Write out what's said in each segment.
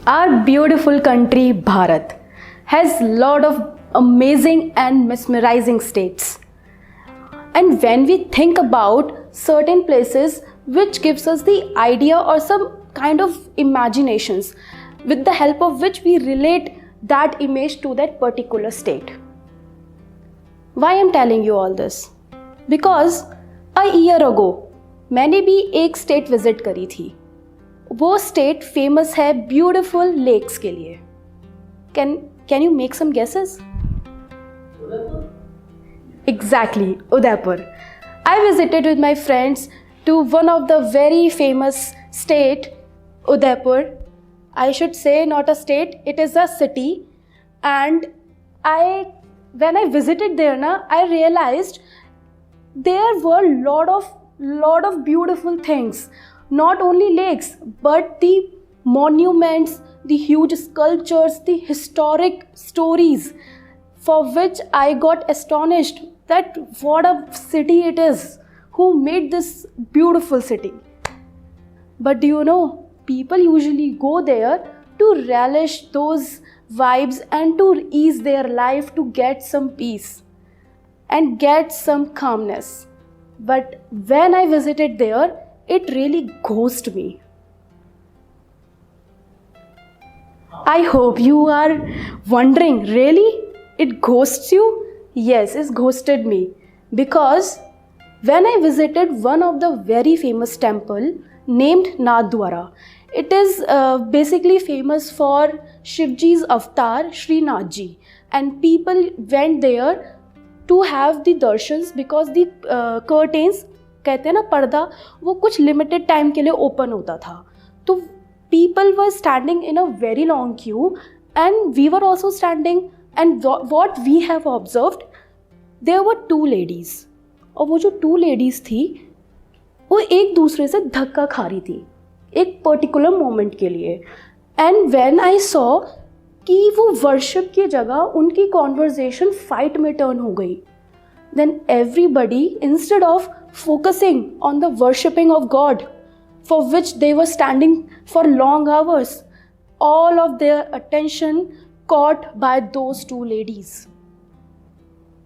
Our beautiful country Bharat has lot of amazing and mesmerizing states. And when we think about certain places which gives us the idea or some kind of imaginations with the help of which we relate that image to that particular state. Why I'm telling you all this? Because a year ago मैंने भी एक state visit करी थी. वो state famous है beautiful lakes के लिए. Can you make some guesses? Exactly, Udaipur. I visited with my friends to one of the very famous state, Udaipur. I should say not a state, it is a city. And when I visited there, I realized there were lot of beautiful things. Not only lakes, but the monuments, the huge sculptures, the historic stories, for which I got astonished that what a city it is, who made this beautiful city. But do you know, people usually go there to relish those vibes and to ease their life, to get some peace and get some calmness. But when I visited there, it really ghosted me. I hope you are wondering, really? It ghosts you? Yes, it ghosted me. Because when I visited one of the very famous temple named Nathdwara, it is basically famous for Shivji's avatar, Shri Nathji. And people went there to have the darshans because the curtains, कहते हैं ना पर्दा, वो कुछ limited time के लिए open होता था. तो people were standing in a very long queue and we were also standing. And what we have observed, there were two ladies. और वो जो two ladies थी, वो एक दूसरे से धक्का खा रही थी एक particular moment के लिए. And when I saw कि वो worship की जगह उनकी conversation fight में turn हो गई, then everybody, instead of focusing on the worshipping of God, for which they were standing for long hours, all of their attention caught by those two ladies.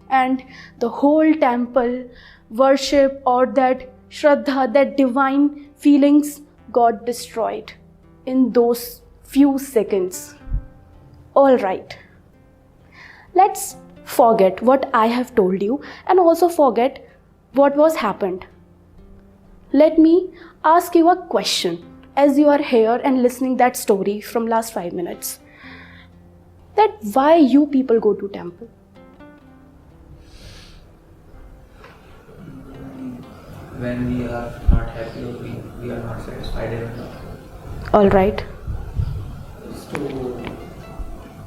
And the whole temple worship or that shraddha, that divine feelings got destroyed in those few seconds. Alright, let's forget what I have told you and also forget what was happened. Let me ask you a question as you are here and listening that story from last 5 minutes. That why you people go to temple? When we are not happy or we are not satisfied enough. All right. It's to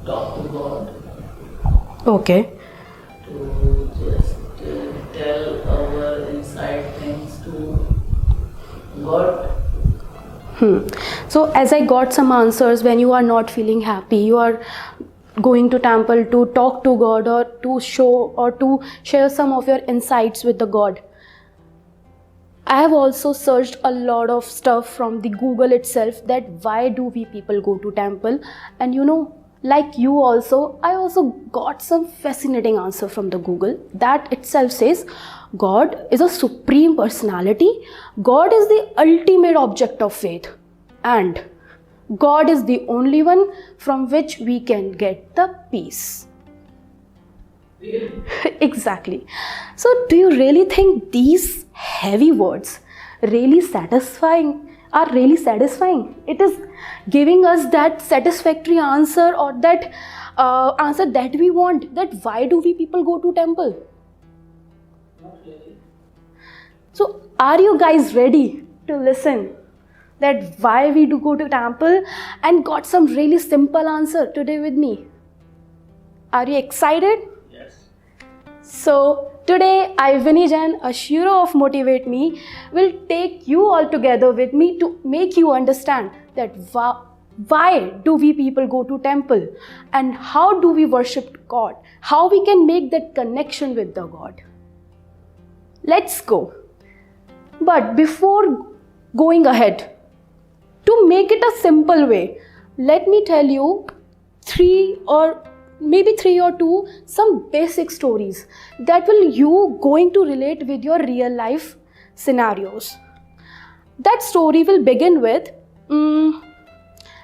talk to God. Okay. To just tell our inside things to God. So as I got some answers, when you are not feeling happy, you are going to temple to talk to God or to show or to share some of your insights with the God. I have also searched a lot of stuff from the Google itself that why do we people go to temple, and you know, like you also, I also got some fascinating answer from the Google that itself says God is a supreme personality, God is the ultimate object of faith, and God is the only one from which we can get the peace. Really? Exactly. So do you really think these heavy words are really satisfying? It is giving us that satisfactory answer or that answer that we want, that why do we people go to temple? Not really. So are you guys ready to listen that why we do go to temple and got some really simple answer today with me? Are you excited? Yes. So today I, Vinny Jain, a hero of Motivate Me, will take you all together with me to make you understand that why do we people go to temple and how do we worship God, how we can make that connection with the God. Let's go. But before going ahead, to make it a simple way, let me tell you three or two some basic stories that will you going to relate with your real life scenarios. That story will begin with,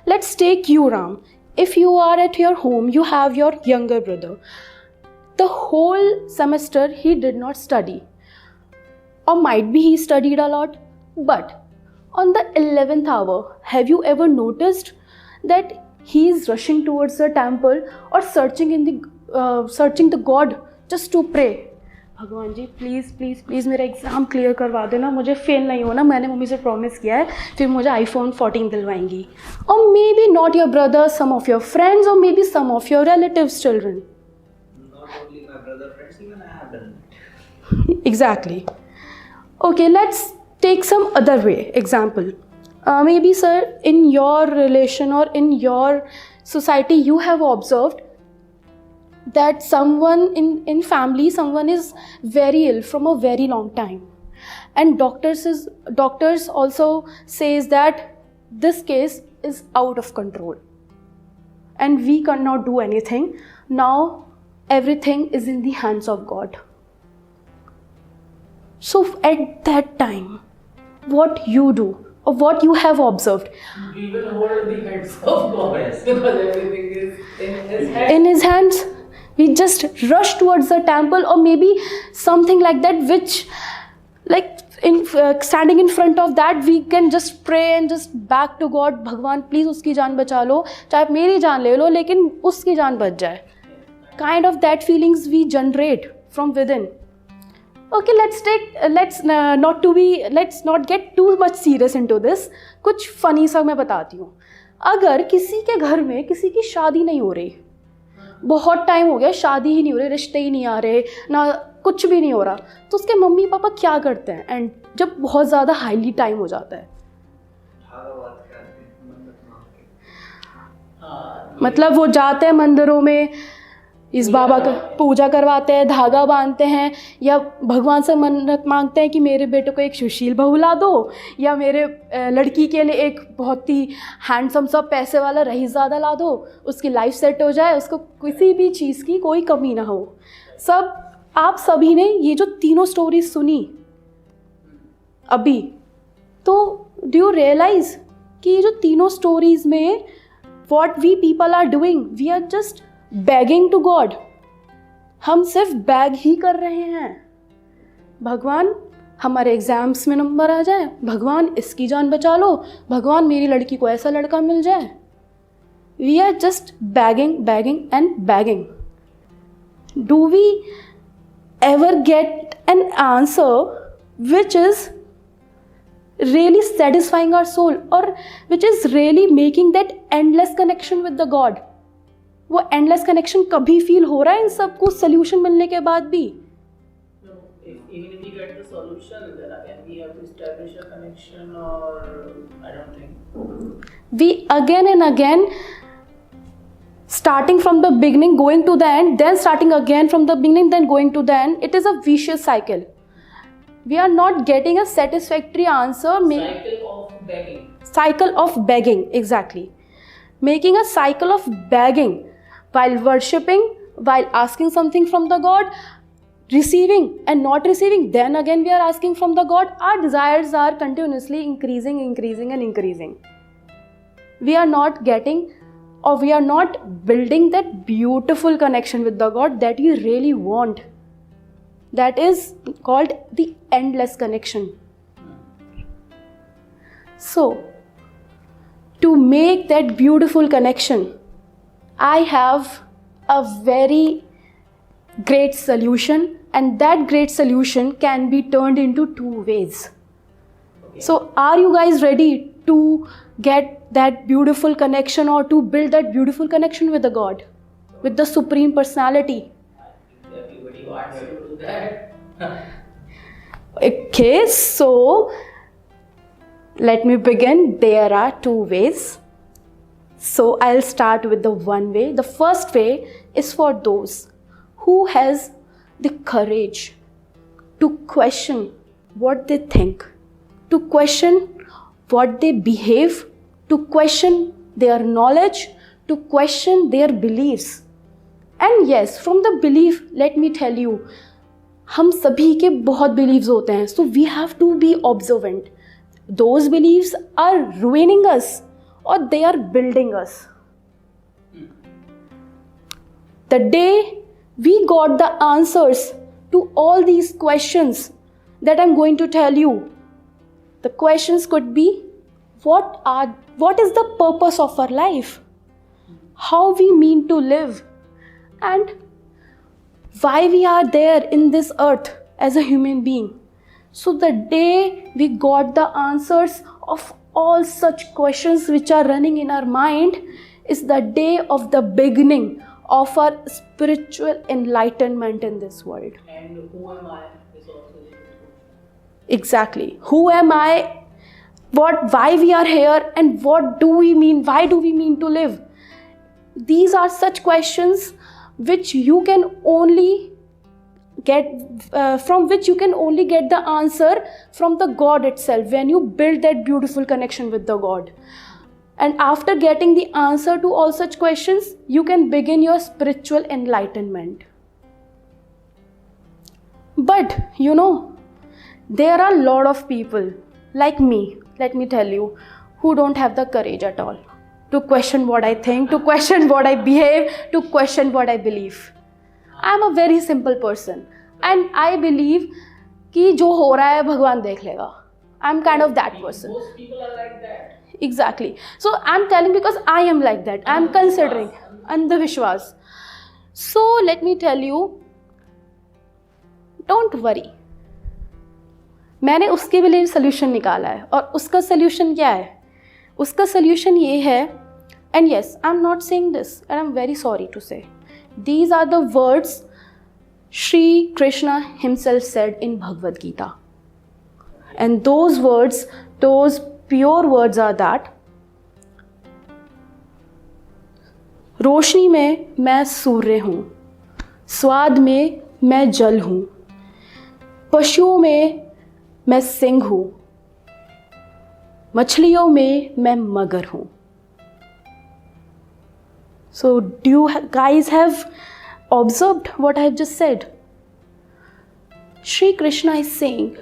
let's take you, Ram. If you are at your home, you have your younger brother. The whole semester he did not study, or might be he studied a lot, but on the 11th hour, have you ever noticed that he is rushing towards the temple or searching the God just to pray? भगवान जी please मेरा exam clear करवा देना, मुझे fail नहीं होना, मैंने mummy से promise किया है, फिर मुझे iPhone 14 दिलवाएंगी. Or maybe not your brother, some of your friends, or maybe some of your relatives' children. Not only my brother, friends, even I have done it. Exactly. Okay, let's take some other way example. Maybe, sir, in your relation or in your society, you have observed that someone in family, someone is very ill from a very long time, and doctors also says that this case is out of control and we cannot do anything. Now everything is in the hands of God. So at that time, what you do or what you have observed? We will hold the hands of God, Yes. because everything is in His hands. In His hands, we just rush towards the temple, or maybe something like that, which like standing in front of that, we can just pray and just back to God. भगवान please उसकी जान बचा लो, चाहे आप मेरी जान ले लो, लेकिन उसकी जान बच जाए. Kind of that feelings we generate from within. Okay, let's not get too much serious into this. कुछ funny सा मैं बताती हूँ. अगर किसी के घर में किसी की शादी नहीं हो रही, बहुत टाइम हो गया, शादी ही नहीं हो रही, रिश्ते ही नहीं आ रहे, ना कुछ भी नहीं हो रहा, तो उसके मम्मी पापा क्या करते हैं? एंड जब बहुत ज़्यादा हाईली टाइम हो जाता है, मतलब वो जाते हैं मंदिरों में, इस बाबा का पूजा करवाते हैं, धागा बांधते हैं, या भगवान से मन्नत मांगते हैं कि मेरे बेटे को एक सुशील बहू ला दो, या मेरे लड़की के लिए एक बहुत ही हैंडसम सा पैसे वाला रईसज़ादा ला दो, उसकी लाइफ सेट हो जाए, उसको किसी भी चीज़ की कोई कमी ना हो. आप सभी ने ये जो तीनों स्टोरीज सुनी अभी, तो डू यू रियलाइज कि ये जो तीनों स्टोरीज में what we people are doing, we are just begging to God. हम सिर्फ बैग ही कर रहे हैं. भगवान हमारे एग्जाम्स में नंबर आ जाए, भगवान इसकी जान बचा लो, भगवान मेरी लड़की को ऐसा लड़का मिल जाए. We are just begging and begging. Do we ever get an answer which is really satisfying our soul, or which is really making that endless connection with the God? वो endless connection कभी feel हो रहा है इन सब को solution मिलने के बाद भी? No, even if we get the solution, then again we have to establish a connection, or I don't think. We again and again, starting from the beginning, going to the end, then starting again from the beginning, then going to the end. It is a vicious cycle. We are not getting a satisfactory answer. Cycle of begging, exactly. Making a cycle of begging while worshipping, while asking something from the God, receiving and not receiving. Then again we are asking from the God. Our desires are continuously increasing. We are not getting, or we are not building that beautiful connection with the God that you really want. That is called the endless connection. So, to make that beautiful connection, I have a very great solution, and that great solution can be turned into two ways. Okay. So, are you guys ready to get that beautiful connection, or to build that beautiful connection with the God, with the Supreme Personality? Everybody wants to do that. Okay, so let me begin. There are two ways. So I'll start with the one way. The first way is for those who has the courage to question what they think, to question what they behave, to question their knowledge, to question their beliefs. And yes, from the belief, let me tell you, हम सभी के बहुत beliefs होते हैं. So we have to be observant. Those beliefs are ruining us or they are building us. The day we got the answers to all these questions that I'm going to tell you, the questions could be, what is the purpose of our life? How we mean to live? And why we are there in this earth as a human being? So the day we got the answers of all such questions which are running in our mind is the day of the beginning of our spiritual enlightenment in this world. And who am I is also the question. Exactly. Who am I? Why we are here, and what do we mean? Why do we mean to live? These are such questions which you can only get from which you can only get the answer from the God itself when you build that beautiful connection with the God. And after getting the answer to all such questions, you can begin your spiritual enlightenment. But there are a lot of people like me, let me tell you, who don't have the courage at all to question what I think, to question what I behave, to question what I believe. I'm a very simple person and I believe कि जो हो रहा है भगवान देख लेगा. I'm kind of that person. Most people are like that. Exactly. So I'm telling because I am like that. I'm considering Andhavishwas. So let me tell you, don't worry. मैंने उसके भी लिए सोल्यूशन निकाला है और उसका सोल्यूशन क्या है? उसका सोल्यूशन ये है, and yes, I'm not saying this and I'm very sorry to say. These are the words Shri Krishna himself said in Bhagavad Gita. And those words, those pure words are that रोशनी में मैं सूर्य हूँ, स्वाद में मैं जल हूँ, पशुओं में मैं सिंह हूँ, मछलियों में मैं मगर हूँ. So do you guys have observed what I have just said? Shri Krishna is saying,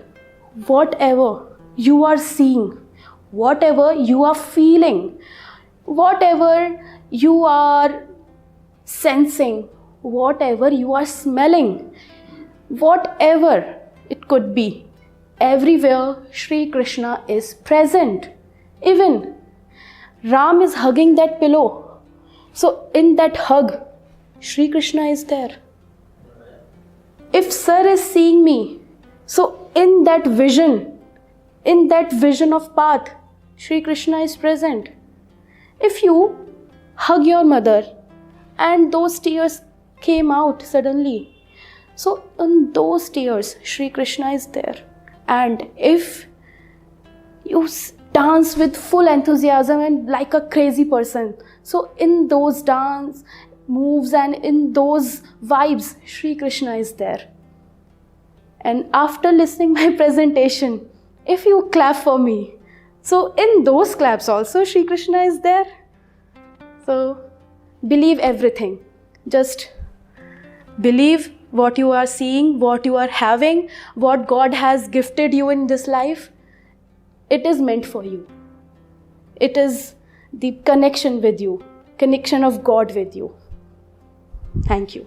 whatever you are seeing, whatever you are feeling, whatever you are sensing, whatever you are smelling, whatever it could be, everywhere Shri Krishna is present. Even Ram is hugging that pillow. So in that hug, Shri Krishna is there. If Sir is seeing me, so in that vision of path, Shri Krishna is present. If you hug your mother and those tears came out suddenly, so in those tears, Shri Krishna is there. And if you dance with full enthusiasm and like a crazy person, so in those dance moves and in those vibes, Shri Krishna is there. And after listening my presentation, if you clap for me, so in those claps also Shri Krishna is there. So believe everything. Just believe what you are seeing, what you are having, what God has gifted you in this life. It is meant for you. It is the connection with you, connection of God with you. Thank you.